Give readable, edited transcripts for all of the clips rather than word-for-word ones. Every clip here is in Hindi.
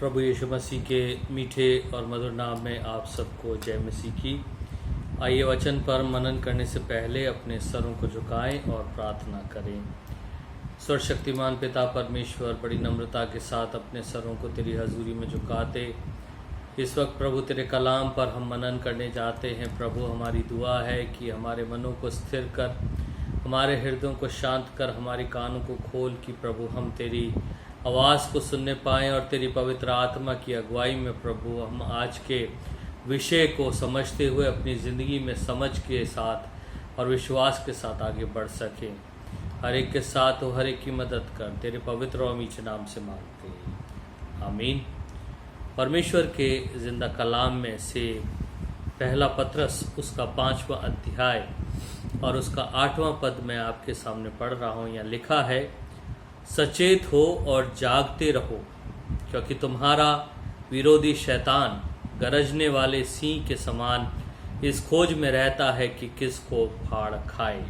प्रभु यीशु मसीह के मीठे और मधुर नाम में आप सबको जय मसीह की। आइए वचन पर मनन करने से पहले अपने सरों को झुकाएं और प्रार्थना करें। सर्वशक्तिमान पिता परमेश्वर, बड़ी नम्रता के साथ अपने सरों को तेरी हजूरी में झुकाते इस वक्त प्रभु तेरे कलाम पर हम मनन करने जाते हैं। प्रभु, हमारी दुआ है कि हमारे मनों को स्थिर कर, हमारे हृदयों को शांत कर, हमारे कानों को खोल कि प्रभु हम तेरी आवाज़ को सुनने पाएँ और तेरी पवित्र आत्मा की अगुवाई में प्रभु हम आज के विषय को समझते हुए अपनी ज़िंदगी में समझ के साथ और विश्वास के साथ आगे बढ़ सकें। हर एक के साथ हो, हर एक की मदद कर, तेरे पवित्र और मीठे नाम से मांगते हैं, आमीन। परमेश्वर के जिंदा कलाम में से पहला पत्रस उसका 5वां अध्याय और उसका 8वां पद मैं आपके सामने पढ़ रहा हूँ। यहाँ लिखा है, सचेत हो और जागते रहो, क्योंकि तुम्हारा विरोधी शैतान गरजने वाले सिंह के समान इस खोज में रहता है कि किसको फाड़ खाए।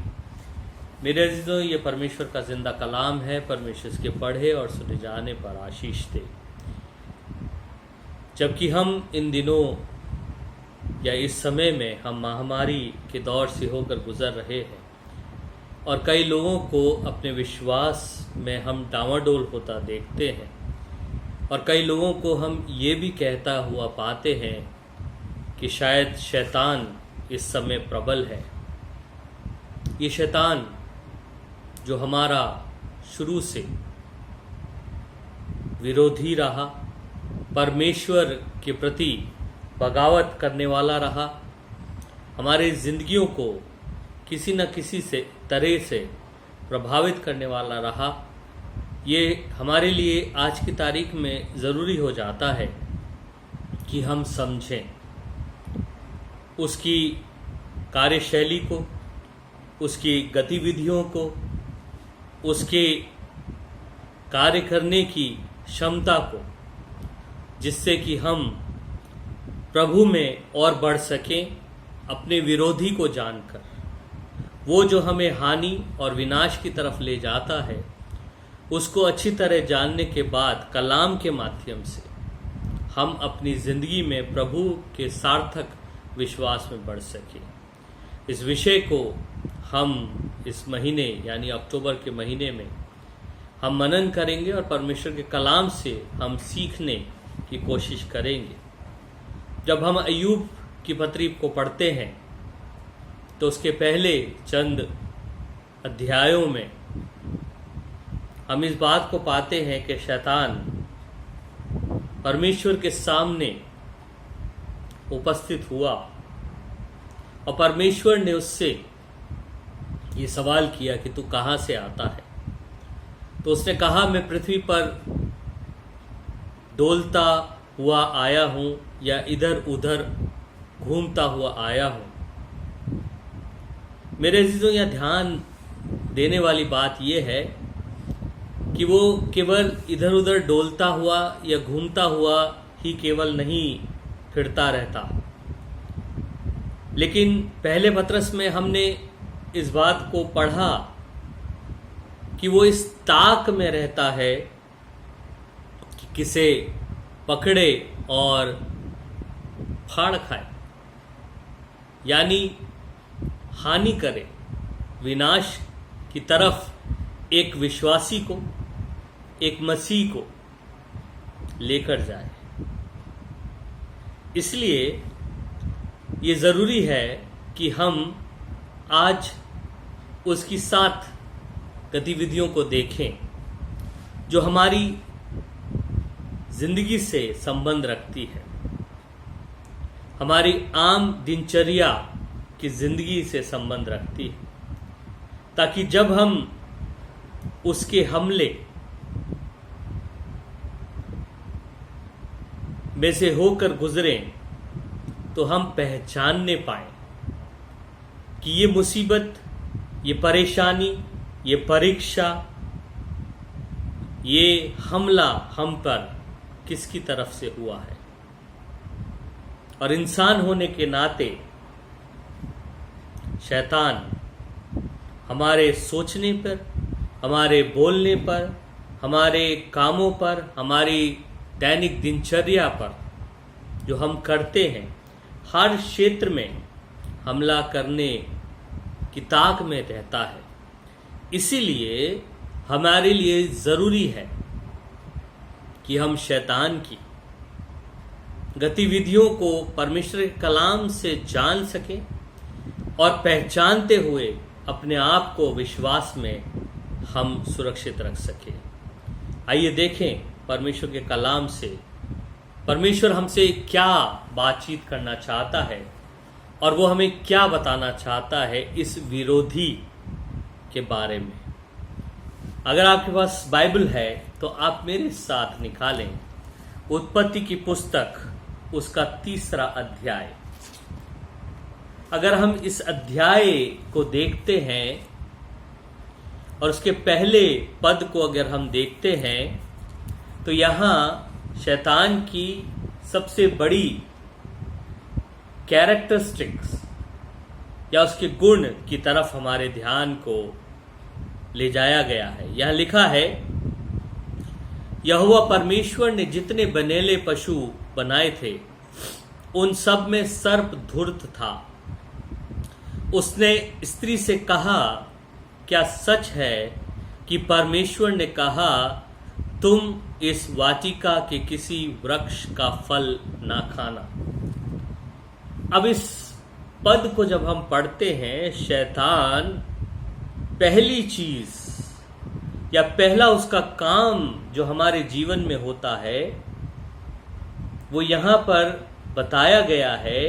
मेरे अजीजों, ये परमेश्वर का जिंदा कलाम है। परमेश्वर इसके पढ़े और सुने जाने पर आशीष दे। जबकि हम इन दिनों या इस समय में हम महामारी के दौर से होकर गुजर रहे हैं और कई लोगों को अपने विश्वास में हम डांवाडोल होता देखते हैं और कई लोगों को हम ये भी कहता हुआ पाते हैं कि शायद शैतान इस समय प्रबल है। ये शैतान जो हमारा शुरू से विरोधी रहा, परमेश्वर के प्रति बगावत करने वाला रहा, हमारे जिंदगियों को किसी न किसी से तरह से प्रभावित करने वाला रहा। ये हमारे लिए आज की तारीख में ज़रूरी हो जाता है कि हम समझें उसकी कार्यशैली को, उसकी गतिविधियों को, उसके कार्य करने की क्षमता को, जिससे कि हम प्रभु में और बढ़ सकें अपने विरोधी को जानकर। वो जो हमें हानि और विनाश की तरफ ले जाता है, उसको अच्छी तरह जानने के बाद कलाम के माध्यम से हम अपनी ज़िंदगी में प्रभु के सार्थक विश्वास में बढ़ सकें। इस विषय को हम इस महीने यानी अक्टूबर के महीने में हम मनन करेंगे और परमेश्वर के कलाम से हम सीखने की कोशिश करेंगे। जब हम अय्यूब की पत्री को पढ़ते हैं तो उसके पहले चंद अध्यायों में हम इस बात को पाते हैं कि शैतान परमेश्वर के सामने उपस्थित हुआ और परमेश्वर ने उससे ये सवाल किया कि तू कहाँ से आता है। तो उसने कहा, मैं पृथ्वी पर डोलता हुआ आया हूँ या इधर उधर घूमता हुआ आया हूँ। मेरे अजीजों, यह ध्यान देने वाली बात यह है कि वो केवल इधर उधर डोलता हुआ या घूमता हुआ ही केवल नहीं फिरता रहता, लेकिन पहले पत्रस में हमने इस बात को पढ़ा कि वो इस ताक में रहता है कि किसे पकड़े और फाड़ खाए, यानी हानि करे, विनाश की तरफ एक विश्वासी को, एक मसीह को लेकर जाए। इसलिए ये ज़रूरी है कि हम आज उसकी 7 गतिविधियों को देखें जो हमारी जिंदगी से संबंध रखती है, हमारी आम दिनचर्या की जिंदगी से संबंध रखती है, ताकि जब हम उसके हमले में से होकर गुजरें तो हम पहचानने पाएं कि ये मुसीबत, ये परेशानी, ये परीक्षा, ये हमला हम पर किसकी तरफ से हुआ है। और इंसान होने के नाते शैतान हमारे सोचने पर, हमारे बोलने पर, हमारे कामों पर, हमारी दैनिक दिनचर्या पर जो हम करते हैं, हर क्षेत्र में हमला करने की ताक में रहता है। इसीलिए हमारे लिए ज़रूरी है कि हम शैतान की गतिविधियों को परमेश्वर के कलाम से जान सकें और पहचानते हुए अपने आप को विश्वास में हम सुरक्षित रख सकें। आइए देखें परमेश्वर के कलाम से परमेश्वर हमसे क्या बातचीत करना चाहता है और वो हमें क्या बताना चाहता है इस विरोधी के बारे में। अगर आपके पास बाइबल है तो आप मेरे साथ निकालें उत्पत्ति की पुस्तक, उसका 3 अध्याय। अगर हम इस अध्याय को देखते हैं और उसके पहले पद को अगर हम देखते हैं तो यहाँ शैतान की सबसे बड़ी कैरेक्टरिस्टिक्स या उसके गुण की तरफ हमारे ध्यान को ले जाया गया है। यह लिखा है, यहोवा परमेश्वर ने जितने बनेले पशु बनाए थे उन सब में सर्प धूर्त था। उसने स्त्री से कहा, क्या सच है कि परमेश्वर ने कहा तुम इस वाटिका के किसी वृक्ष का फल ना खाना। अब इस पद को जब हम पढ़ते हैं, शैतान पहली चीज या पहला उसका काम जो हमारे जीवन में होता है वो यहां पर बताया गया है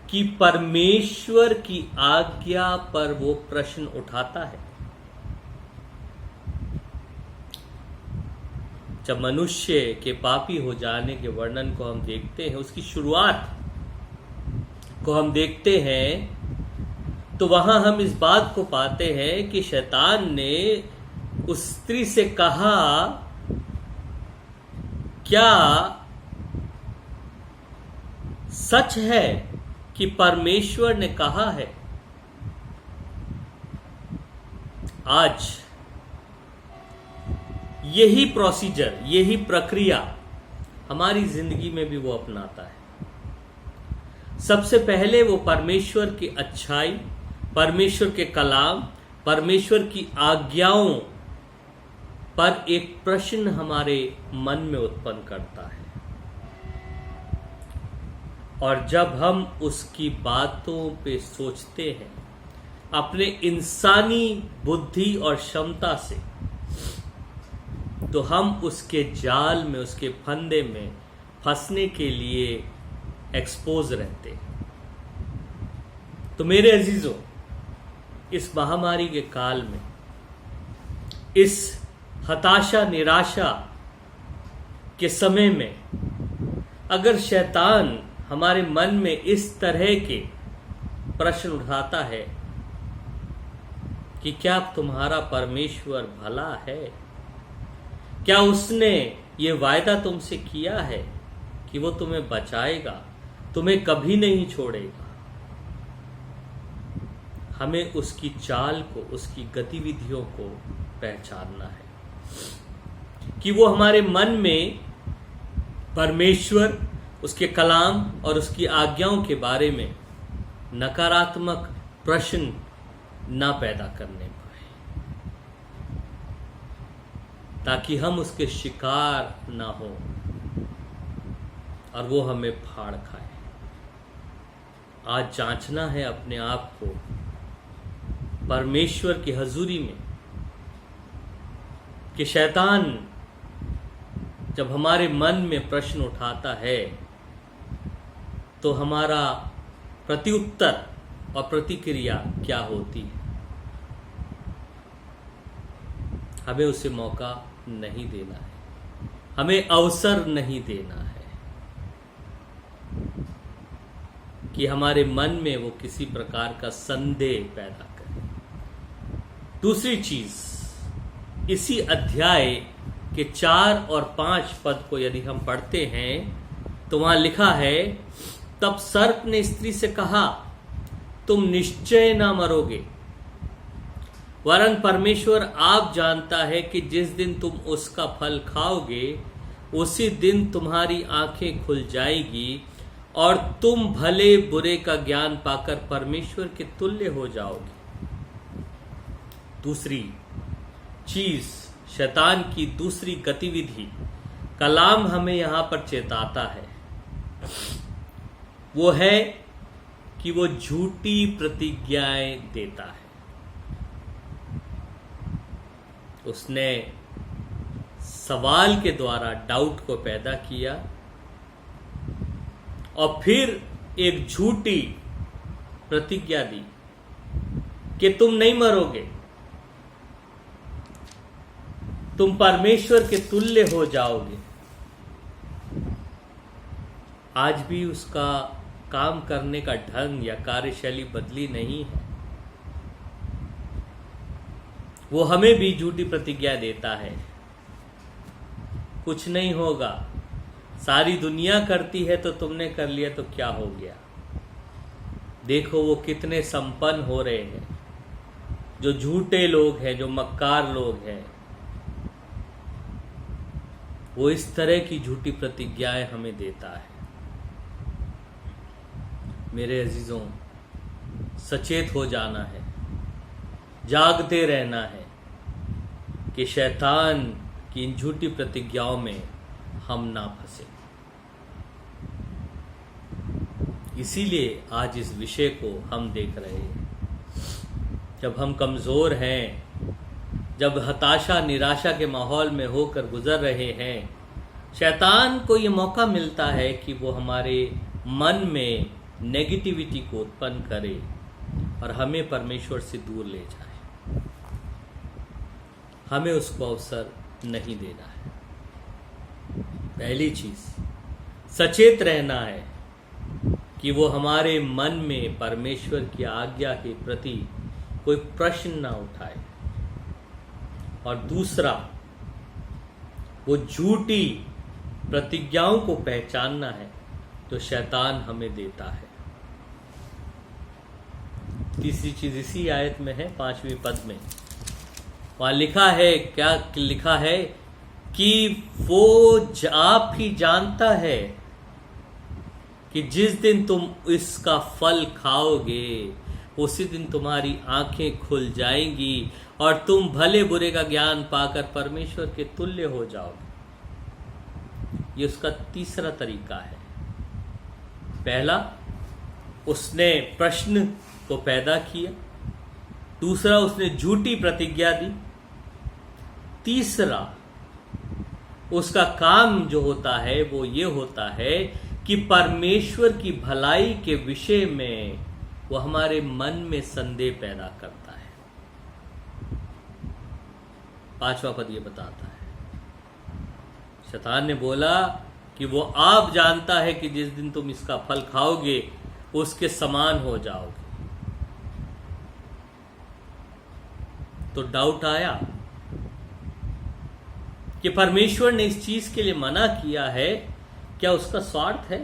कि परमेश्वर की आज्ञा पर वो प्रश्न उठाता है। जब मनुष्य के पापी हो जाने के वर्णन को हम देखते हैं, उसकी शुरुआत को हम देखते हैं तो वहां हम इस बात को पाते हैं कि शैतान ने उस स्त्री से कहा, क्या सच है कि परमेश्वर ने कहा है। आज यही प्रोसीजर, यही प्रक्रिया हमारी जिंदगी में भी वो अपनाता है। सबसे पहले वो परमेश्वर की अच्छाई, परमेश्वर के कलाम, परमेश्वर की आज्ञाओं पर एक प्रश्न हमारे मन में उत्पन्न करता है और जब हम उसकी बातों पे सोचते हैं अपने इंसानी बुद्धि और क्षमता से, तो हम उसके जाल में, उसके फंदे में फंसने के लिए एक्सपोज रहते हैं। तो मेरे अजीजों, इस महामारी के काल में, इस हताशा निराशा के समय में, अगर शैतान हमारे मन में इस तरह के प्रश्न उठाता है कि क्या तुम्हारा परमेश्वर भला है, क्या उसने ये वायदा तुमसे किया है कि वो तुम्हें बचाएगा, तुम्हें कभी नहीं छोड़ेगा, हमें उसकी चाल को, उसकी गतिविधियों को पहचानना है कि वो हमारे मन में परमेश्वर, उसके कलाम और उसकी आज्ञाओं के बारे में नकारात्मक प्रश्न ना पैदा करने पाए, ताकि हम उसके शिकार ना हो और वो हमें फाड़ खाए। आज जांचना है अपने आप को परमेश्वर की हजूरी में कि शैतान जब हमारे मन में प्रश्न उठाता है तो हमारा प्रत्युत्तर और प्रतिक्रिया क्या होती है। हमें उसे मौका नहीं देना है, हमें अवसर नहीं देना है कि हमारे मन में वो किसी प्रकार का संदेह पैदा करे। दूसरी चीज, इसी अध्याय के 4 और 5 पद को यदि हम पढ़ते हैं तो वहां लिखा है, तब सर्प ने स्त्री से कहा, तुम निश्चय ना मरोगे, वरन परमेश्वर आप जानता है कि जिस दिन तुम उसका फल खाओगे उसी दिन तुम्हारी आंखें खुल जाएगी और तुम भले बुरे का ज्ञान पाकर परमेश्वर के तुल्य हो जाओगे। दूसरी चीज, शैतान की दूसरी गतिविधि कलाम हमें यहां पर चेताता है, वो है कि वो झूठी प्रतिज्ञाएं देता है। उसने सवाल के द्वारा डाउट को पैदा किया और फिर एक झूठी प्रतिज्ञा दी कि तुम नहीं मरोगे, तुम परमेश्वर के तुल्य हो जाओगे। आज भी उसका काम करने का ढंग या कार्यशैली बदली नहीं है। वो हमें भी झूठी प्रतिज्ञा देता है, कुछ नहीं होगा, सारी दुनिया करती है तो तुमने कर लिया तो क्या हो गया। देखो वो कितने संपन्न हो रहे हैं, जो झूठे लोग हैं, जो मक्कार लोग हैं। वो इस तरह की झूठी प्रतिज्ञाएं हमें देता है। मेरे अजीजों, सचेत हो जाना है, जागते रहना है कि शैतान की इन झूठी प्रतिज्ञाओं में हम ना फंसे। इसीलिए आज इस विषय को हम देख रहे हैं। जब हम कमजोर हैं, जब हताशा निराशा के माहौल में होकर गुजर रहे हैं, शैतान को ये मौका मिलता है कि वो हमारे मन में नेगेटिविटी को उत्पन्न करे और हमें परमेश्वर से दूर ले जाए। हमें उसको अवसर नहीं देना है। पहली चीज, सचेत रहना है कि वो हमारे मन में परमेश्वर की आज्ञा के प्रति कोई प्रश्न ना उठाए। और दूसरा, वो झूठी प्रतिज्ञाओं को पहचानना है तो शैतान हमें देता है। तीसरी चीज इसी आयत में है, 5वें पद में। वहां लिखा है, क्या लिखा है कि वो आप ही जानता है कि जिस दिन तुम इसका फल खाओगे उसी दिन तुम्हारी आंखें खुल जाएंगी और तुम भले बुरे का ज्ञान पाकर परमेश्वर के तुल्य हो जाओगे। ये उसका तीसरा तरीका है। पहला, उसने प्रश्न को पैदा किया। दूसरा, उसने झूठी प्रतिज्ञा दी। तीसरा, उसका काम जो होता है वो ये होता है कि परमेश्वर की भलाई के विषय में वो हमारे मन में संदेह पैदा करता है। 5वां पद ये बताता है, शैतान ने बोला कि वो आप जानता है कि जिस दिन तुम इसका फल खाओगे उसके समान हो जाओगे। तो डाउट आया कि परमेश्वर ने इस चीज के लिए मना किया है, क्या उसका स्वार्थ है?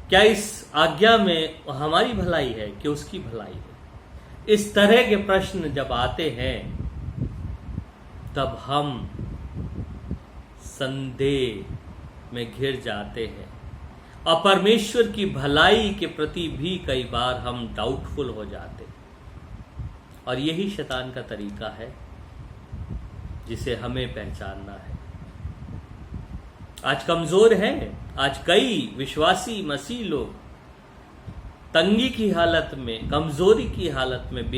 क्या इस आज्ञा में हमारी भलाई है कि उसकी भलाई है? इस तरह के प्रश्न जब आते हैं तब हम संदेह में घिर जाते हैं और परमेश्वर की भलाई के प्रति भी कई बार हम डाउटफुल हो जाते हैं। और यही शैतान का तरीका है जिसे हमें पहचानना है। आज कमजोर हैं, आज कई विश्वासी मसीह लोग तंगी की हालत में, कमजोरी की हालत में,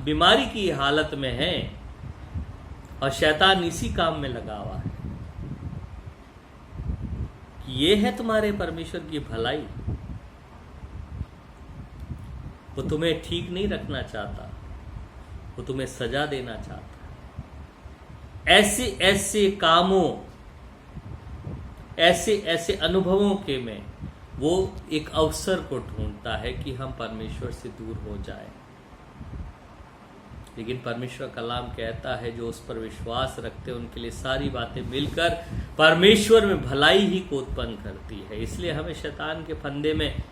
बीमारी की हालत में हैं और शैतान इसी काम में लगा हुआ है। ये है तुम्हारे परमेश्वर की भलाई। वो तुम्हें ठीक नहीं रखना चाहता, वो तुम्हें सजा देना चाहता। ऐसे ऐसे कामों, ऐसे ऐसे अनुभवों के में वो एक अवसर को ढूंढता है कि हम परमेश्वर से दूर हो जाएं। लेकिन परमेश्वर कलाम कहता है जो उस पर विश्वास रखते हैं उनके लिए सारी बातें मिलकर परमेश्वर में भलाई ही को उत्पन्न करती है। इसलिए हमें शैतान के फंदे में,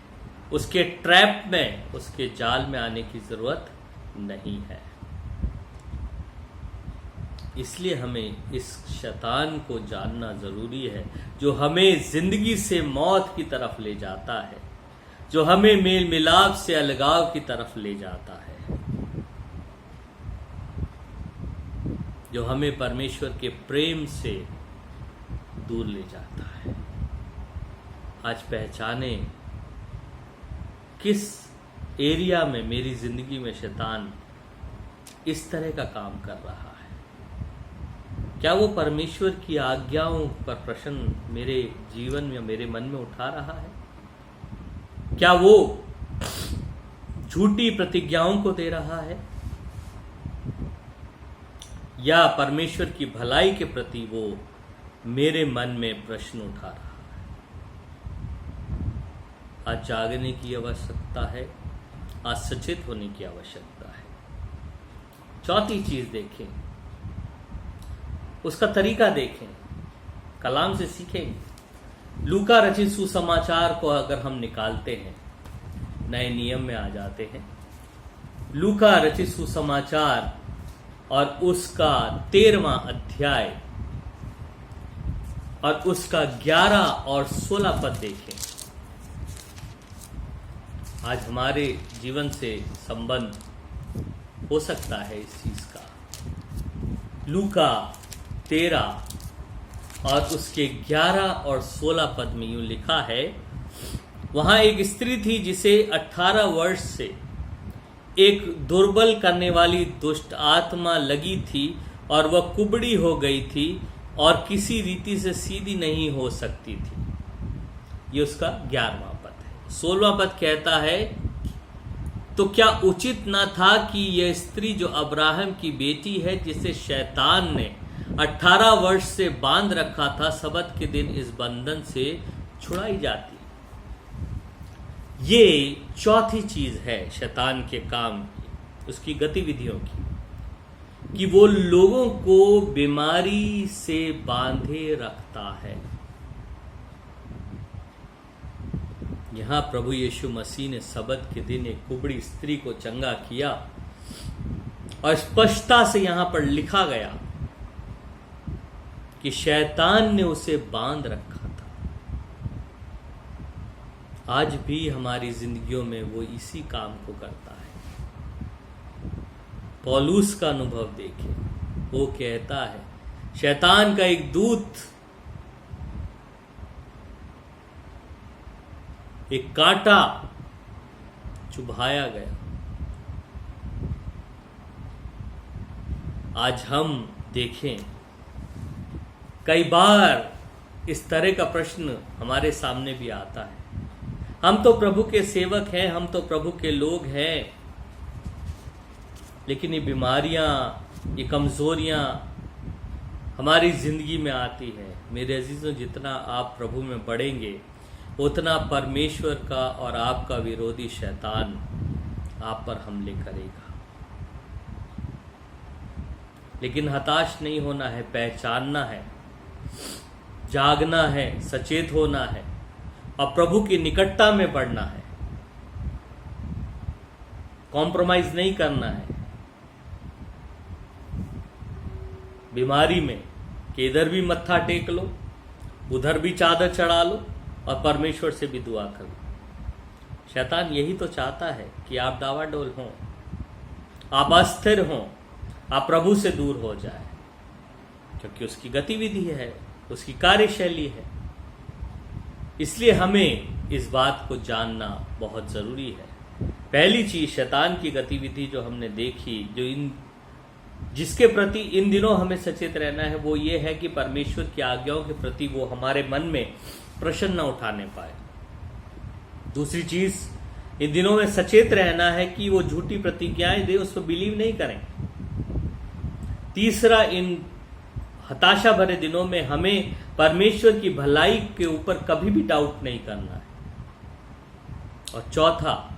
उसके ट्रैप में, उसके जाल में आने की जरूरत नहीं है। इसलिए हमें इस शैतान को जानना जरूरी है, जो हमें जिंदगी से मौत की तरफ ले जाता है, जो हमें मेल मिलाप से अलगाव की तरफ ले जाता है, जो हमें परमेश्वर के प्रेम से दूर ले जाता है। आज पहचाने किस एरिया में मेरी जिंदगी में शैतान इस तरह का काम कर रहा है। क्या वो परमेश्वर की आज्ञाओं पर प्रश्न मेरे जीवन में, मेरे मन में उठा रहा है? क्या वो झूठी प्रतिज्ञाओं को दे रहा है, या परमेश्वर की भलाई के प्रति वो मेरे मन में प्रश्न उठा रहा है? आज जागने की आवश्यकता है, आज सचेत होने की आवश्यकता है। चौथी चीज देखें, उसका तरीका देखें, कलाम से सीखें। लूका रचित सुसमाचार को अगर हम निकालते हैं, नए नियम में आ जाते हैं, लूका रचित सुसमाचार और उसका 13वां अध्याय और उसका 11 और 16 पद देखें। आज हमारे जीवन से संबंध हो सकता है इस चीज का। लूका 13 और उसके 11 और 16 पद में यूं लिखा है, वहां एक स्त्री थी जिसे 18 वर्ष से एक दुर्बल करने वाली दुष्ट आत्मा लगी थी और वह कुबड़ी हो गई थी और किसी रीति से सीधी नहीं हो सकती थी। ये उसका 11वां पद है। 16वां पद कहता है, तो क्या उचित न था कि यह स्त्री जो अब्राहम की बेटी है, जिसे शैतान ने 18 वर्ष से बांध रखा था, सबत के दिन इस बंधन से छुड़ाई जाती। ये चौथी चीज है शैतान के काम की, उसकी गतिविधियों की, कि वो लोगों को बीमारी से बांधे रखता है। यहां प्रभु यीशु मसीह ने सबत के दिन एक कुबड़ी स्त्री को चंगा किया और स्पष्टता से यहां पर लिखा गया कि शैतान ने उसे बांध रखा था। आज भी हमारी जिंदगियों में वो इसी काम को करता है। पौलुस का अनुभव देखें, वो कहता है, शैतान का एक दूत एक कांटा चुभाया गया। आज हम देखें, कई बार इस तरह का प्रश्न हमारे सामने भी आता है। हम तो प्रभु के सेवक हैं, हम तो प्रभु के लोग हैं, लेकिन ये बीमारियां, ये कमजोरियां हमारी जिंदगी में आती है। मेरे अजीजों, जितना आप प्रभु में बढ़ेंगे, उतना परमेश्वर का और आपका विरोधी शैतान आप पर हमले करेगा। लेकिन हताश नहीं होना है, पहचानना है, जागना है, सचेत होना है और प्रभु की निकटता में बढ़ना है। कॉम्प्रोमाइज नहीं करना है बीमारी में, कि इधर भी मत्था टेक लो, उधर भी चादर चढ़ा लो और परमेश्वर से भी दुआ करो। शैतान यही तो चाहता है कि आप डावाडोल हों, आप अस्थिर हों, आप प्रभु से दूर हो जाए, क्योंकि उसकी गतिविधि है, उसकी कार्यशैली है। इसलिए हमें इस बात को जानना बहुत जरूरी है। पहली चीज, शैतान की गतिविधि जो हमने देखी, जिसके प्रति इन दिनों हमें सचेत रहना है, वो ये है कि परमेश्वर की आज्ञाओं के प्रति वो हमारे मन में प्रश्न न उठाने पाए। दूसरी चीज, इन दिनों में सचेत रहना है कि वो झूठी प्रतिज्ञाएं दे, उस पर बिलीव नहीं करें। तीसरा, इन हताशा भरे दिनों में हमें परमेश्वर की भलाई के ऊपर कभी भी डाउट नहीं करना है। और चौथा,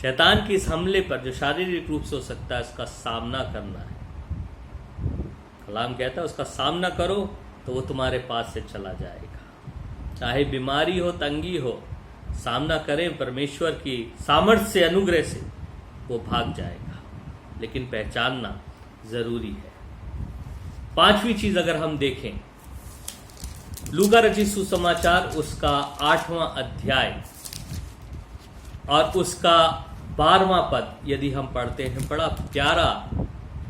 शैतान के इस हमले पर, जो शारीरिक रूप से हो सकता है, उसका सामना करना है। कलाम कहता है, उसका सामना करो तो वो तुम्हारे पास से चला जाएगा। चाहे बीमारी हो, तंगी हो, सामना करें परमेश्वर की सामर्थ्य से, अनुग्रह से, वो भाग जाएगा। लेकिन पहचानना जरूरी है। पांचवी चीज अगर हम देखें, लूका रचित सुसमाचार उसका 8वां अध्याय और उसका 12वां पद यदि हम पढ़ते हैं, बड़ा प्यारा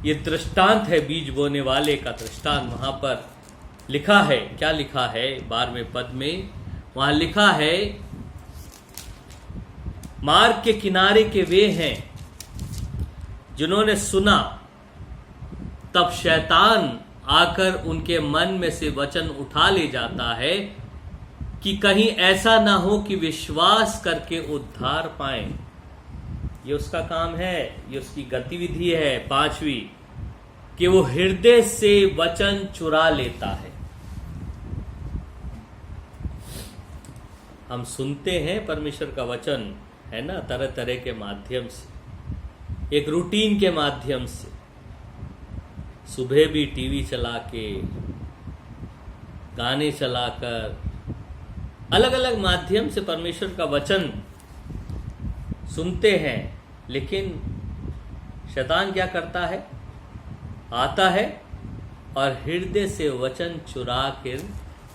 ये दृष्टांत है, बीज बोने वाले का दृष्टांत। वहां पर लिखा है, क्या लिखा है 12वें पद में? वहां लिखा है, मार्ग के किनारे के वे हैं जिन्होंने सुना, तब शैतान आकर उनके मन में से वचन उठा ले जाता है कि कहीं ऐसा ना हो कि विश्वास करके उद्धार पाएं। ये उसका काम है, ये उसकी गतिविधि है। पांचवी, कि वो हृदय से वचन चुरा लेता है। हम सुनते हैं परमेश्वर का वचन, है ना, तरह तरह के माध्यम से, एक रूटीन के माध्यम से, सुबह भी टीवी चला के, गाने चलाकर, अलग अलग माध्यम से परमेश्वर का वचन सुनते हैं। लेकिन शैतान क्या करता है? आता है और हृदय से वचन चुरा कर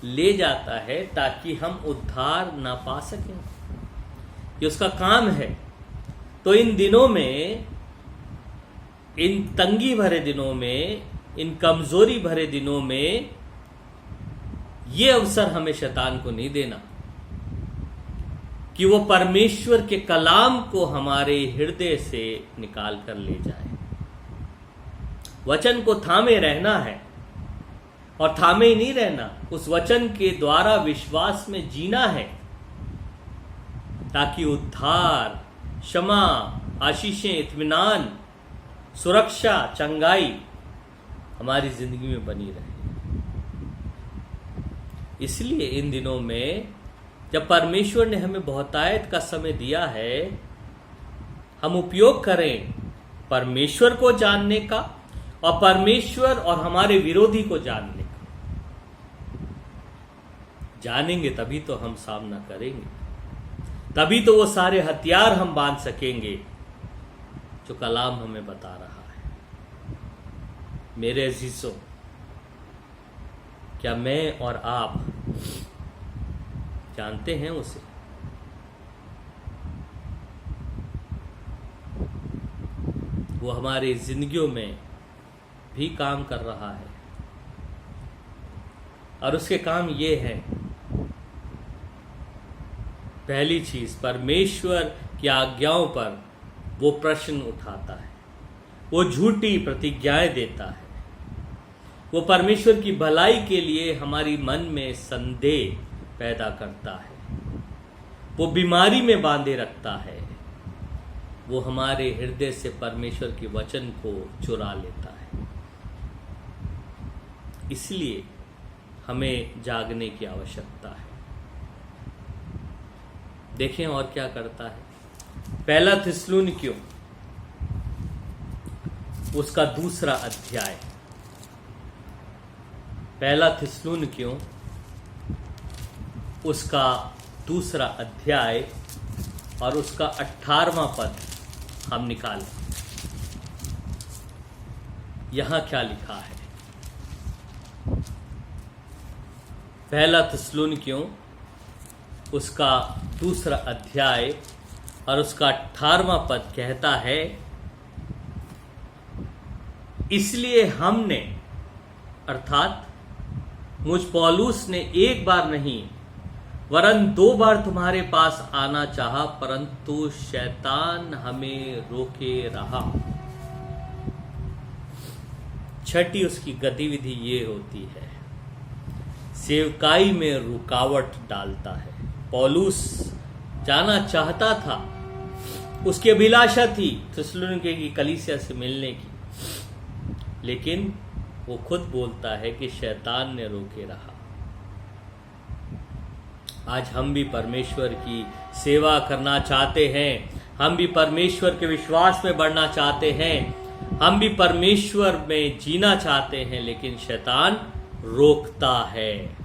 ले जाता है ताकि हम उद्धार ना पा सकें। ये उसका काम है। तो इन दिनों में, इन तंगी भरे दिनों में, इन कमजोरी भरे दिनों में ये अवसर हमें शैतान को नहीं देना कि वो परमेश्वर के कलाम को हमारे हृदय से निकाल कर ले जाए। वचन को थामे रहना है, और थामे ही नहीं रहना, उस वचन के द्वारा विश्वास में जीना है ताकि उद्धार, क्षमा, आशीषें, इत्मीनान, सुरक्षा, चंगाई हमारी जिंदगी में बनी रहे। इसलिए इन दिनों में जब परमेश्वर ने हमें बहुतायत का समय दिया है, हम उपयोग करें परमेश्वर को जानने का और परमेश्वर और हमारे विरोधी को जानने का। जानेंगे तभी तो हम सामना करेंगे, तभी तो वो सारे हथियार हम बांध सकेंगे जो कलाम हमें बता रहा है। मेरे अजीजों, क्या मैं और आप जानते हैं उसे? वो हमारी जिंदगियों में भी काम कर रहा है, और उसके काम ये है, पहली चीज, परमेश्वर की आज्ञाओं पर वो प्रश्न उठाता है, वो झूठी प्रतिज्ञाएं देता है, वो परमेश्वर की भलाई के लिए हमारी मन में संदेह पैदा करता है, वो बीमारी में बांधे रखता है, वो हमारे हृदय से परमेश्वर के वचन को चुरा लेता है। इसलिए हमें जागने की आवश्यकता है। देखें और क्या करता है। पहला थिस्सलुनीकियों उसका 2 अध्याय, पहला थिस्सलुनीकियों उसका 2 अध्याय और उसका 18वां पद हम निकालें। यहां क्या लिखा है? पहला थिस्सलुनीकियों उसका 2 अध्याय और उसका 18वां पद कहता है, इसलिए हमने, अर्थात मुझ पौलुस ने एक बार नहीं वरन 2 बार तुम्हारे पास आना चाहा, परंतु शैतान हमें रोके रहा। छठी उसकी गतिविधि ये होती है, सेवकाई में रुकावट डालता है। पौलुस जाना चाहता था, उसकी अभिलाषा थी थिस्सलुनीके की कलीसिया से मिलने की, लेकिन वो खुद बोलता है कि शैतान ने रोके रहा। आज हम भी परमेश्वर की सेवा करना चाहते हैं, हम भी परमेश्वर के विश्वास में बढ़ना चाहते हैं, हम भी परमेश्वर में जीना चाहते हैं, लेकिन शैतान रोकता है।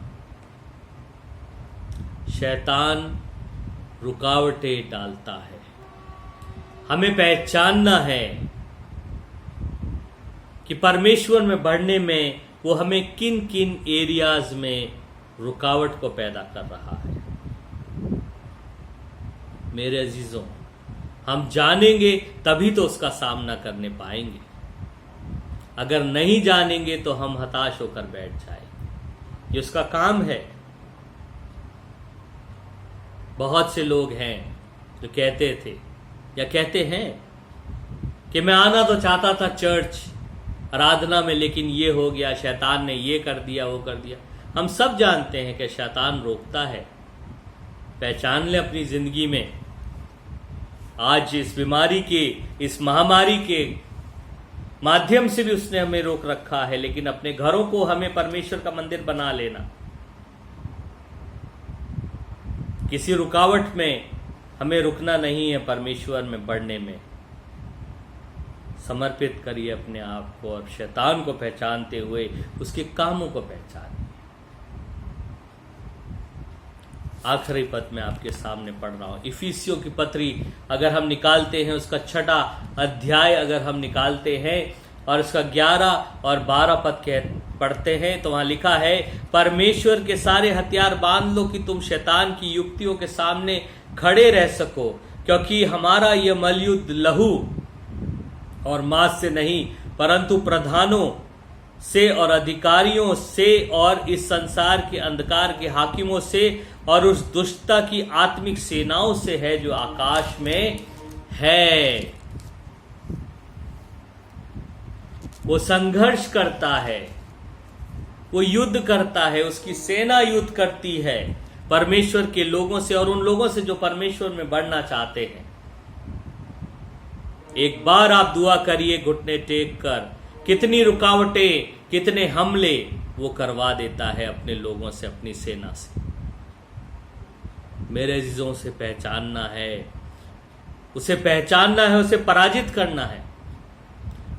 शैतान रुकावटें डालता है। हमें पहचानना है कि परमेश्वर में बढ़ने में वो हमें किन किन एरियाज में रुकावट को पैदा कर रहा है। मेरे अजीजों, हम जानेंगे तभी तो उसका सामना करने पाएंगे। अगर नहीं जानेंगे तो हम हताश होकर बैठ जाएंगे। ये उसका काम है। बहुत से लोग हैं जो कहते थे या कहते हैं कि मैं आना तो चाहता था चर्च आराधना में, लेकिन ये हो गया, शैतान ने ये कर दिया, वो कर दिया। हम सब जानते हैं कि शैतान रोकता है। पहचान ले अपनी जिंदगी में। आज इस बीमारी के, इस महामारी के माध्यम से भी उसने हमें रोक रखा है, लेकिन अपने घरों को हमें परमेश्वर का मंदिर बना लेना। किसी रुकावट में हमें रुकना नहीं है परमेश्वर में बढ़ने में। समर्पित करिए अपने आप को और शैतान को पहचानते हुए उसके कामों को पहचानिए। आखिरी पद में आपके सामने पढ़ रहा हूं, इफिसियों की पत्री अगर हम निकालते हैं, उसका 6वां अध्याय अगर हम निकालते हैं और उसका 11 और 12 पद पढ़ते हैं तो वहां लिखा है, परमेश्वर के सारे हथियार बांध लो कि तुम शैतान की युक्तियों के सामने खड़े रह सको, क्योंकि हमारा यह मलयुद्ध लहू और मांस से नहीं परंतु प्रधानों से और अधिकारियों से और इस संसार के अंधकार के हाकिमों से और उस दुष्टता की आत्मिक सेनाओं से है जो आकाश में है। वो संघर्ष करता है, वो युद्ध करता है, उसकी सेना युद्ध करती है परमेश्वर के लोगों से और उन लोगों से जो परमेश्वर में बढ़ना चाहते हैं। एक बार आप दुआ करिए घुटने टेक कर, कितनी रुकावटें, कितने हमले वो करवा देता है अपने लोगों से, अपनी सेना से। मेरे अजीजों से पहचानना है, उसे पहचानना है, उसे पराजित करना है।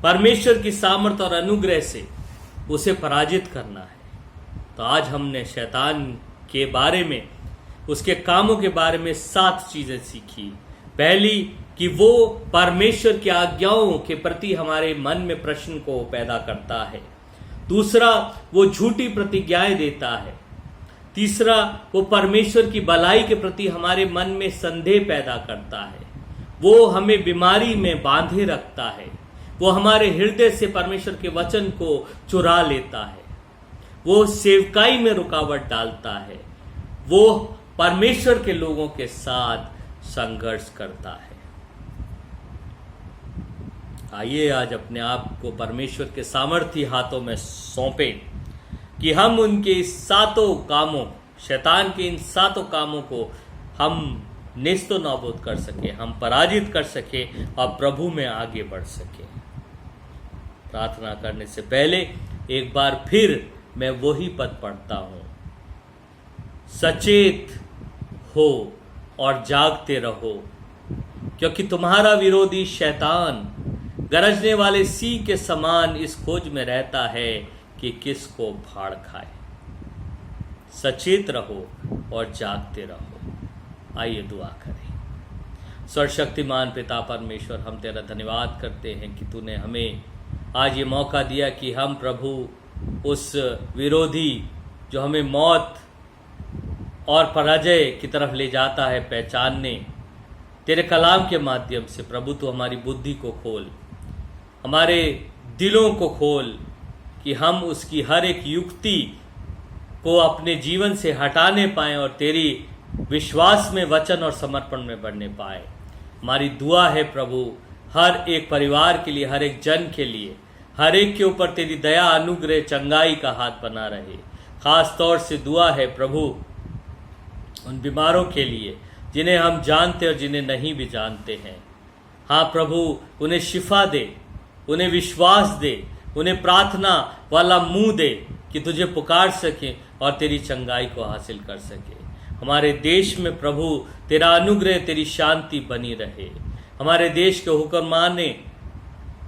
परमेश्वर की सामर्थ और अनुग्रह से उसे पराजित करना है। तो आज हमने शैतान के बारे में, उसके कामों के बारे में 7 चीजें सीखी। पहली कि वो परमेश्वर की आज्ञाओं के प्रति हमारे मन में प्रश्न को पैदा करता है। दूसरा, वो झूठी प्रतिज्ञाएं देता है। तीसरा, वो परमेश्वर की भलाई के प्रति हमारे मन में संदेह पैदा करता है। वो हमें बीमारी में बांधे रखता है। वो हमारे हृदय से परमेश्वर के वचन को चुरा लेता है। वो सेवकाई में रुकावट डालता है। वो परमेश्वर के लोगों के साथ संघर्ष करता है। आइए आज अपने आप को परमेश्वर के सामर्थी हाथों में सौंपें कि हम उनके इस 7 कामों, शैतान के इन 7 कामों को हम नेस्तो नाबूद कर सके, हम पराजित कर सके और प्रभु में आगे बढ़ सके। प्रार्थना करने से पहले एक बार फिर मैं वही पद पढ़ता हूं, सचेत हो और जागते रहो, क्योंकि तुम्हारा विरोधी शैतान गरजने वाले सिंह के समान इस खोज में रहता है कि किसको फाड़ खाए। सचेत रहो और जागते रहो। आइए दुआ करें। सर्वशक्तिमान पिता परमेश्वर, हम तेरा धन्यवाद करते हैं कि तूने हमें आज ये मौका दिया कि हम प्रभु उस विरोधी जो हमें मौत और पराजय की तरफ ले जाता है पहचानने, तेरे कलाम के माध्यम से प्रभु तू हमारी बुद्धि को खोल, हमारे दिलों को खोल कि हम उसकी हर एक युक्ति को अपने जीवन से हटाने पाएं और तेरी विश्वास में, वचन और समर्पण में बढ़ने पाए। हमारी दुआ है प्रभु हर एक परिवार के लिए, हर एक जन के लिए, हर एक के ऊपर तेरी दया, अनुग्रह, चंगाई का हाथ बना रहे। खास तौर से दुआ है प्रभु उन बीमारों के लिए जिन्हें हम जानते और जिन्हें नहीं भी जानते हैं। हाँ प्रभु, उन्हें शिफा दे, उन्हें विश्वास दे, उन्हें प्रार्थना वाला मुंह दे कि तुझे पुकार सके और तेरी चंगाई को हासिल कर सके। हमारे देश में प्रभु तेरा अनुग्रह, तेरी शांति बनी रहे। हमारे देश के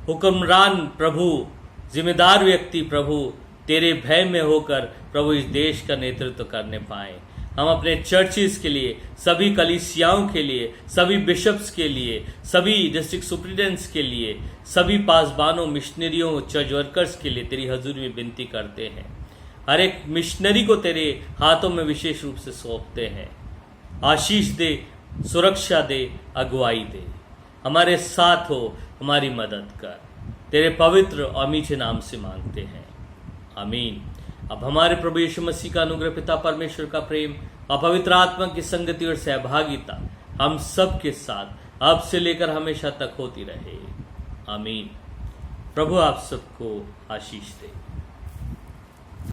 हुक्मरान प्रभु, जिम्मेदार व्यक्ति प्रभु तेरे भय में होकर प्रभु इस देश का नेतृत्व करने पाए। हम अपने चर्चेस के लिए, सभी कलीसियाओं के लिए, सभी बिशप्स के लिए, सभी डिस्ट्रिक्ट सुप्रिटेंडेंट्स के लिए, सभी पासबानों, मिशनरियों, चर्च वर्कर्स के लिए तेरी हजूरी में विनती करते हैं। हर एक मिशनरी को तेरे हाथों में विशेष रूप से सौंपते हैं। आशीष दे, सुरक्षा दे, अगुवाई दे, हमारे साथ हो, हमारी मदद कर। तेरे पवित्र और मीठे नाम से मांगते हैं, आमीन। अब हमारे प्रभु यीशु मसीह का अनुग्रह, पिता परमेश्वर का प्रेम और पवित्र आत्मा की संगति और सहभागिता हम सब के साथ अब से लेकर हमेशा तक होती रहे, आमीन। प्रभु आप सबको आशीष दे।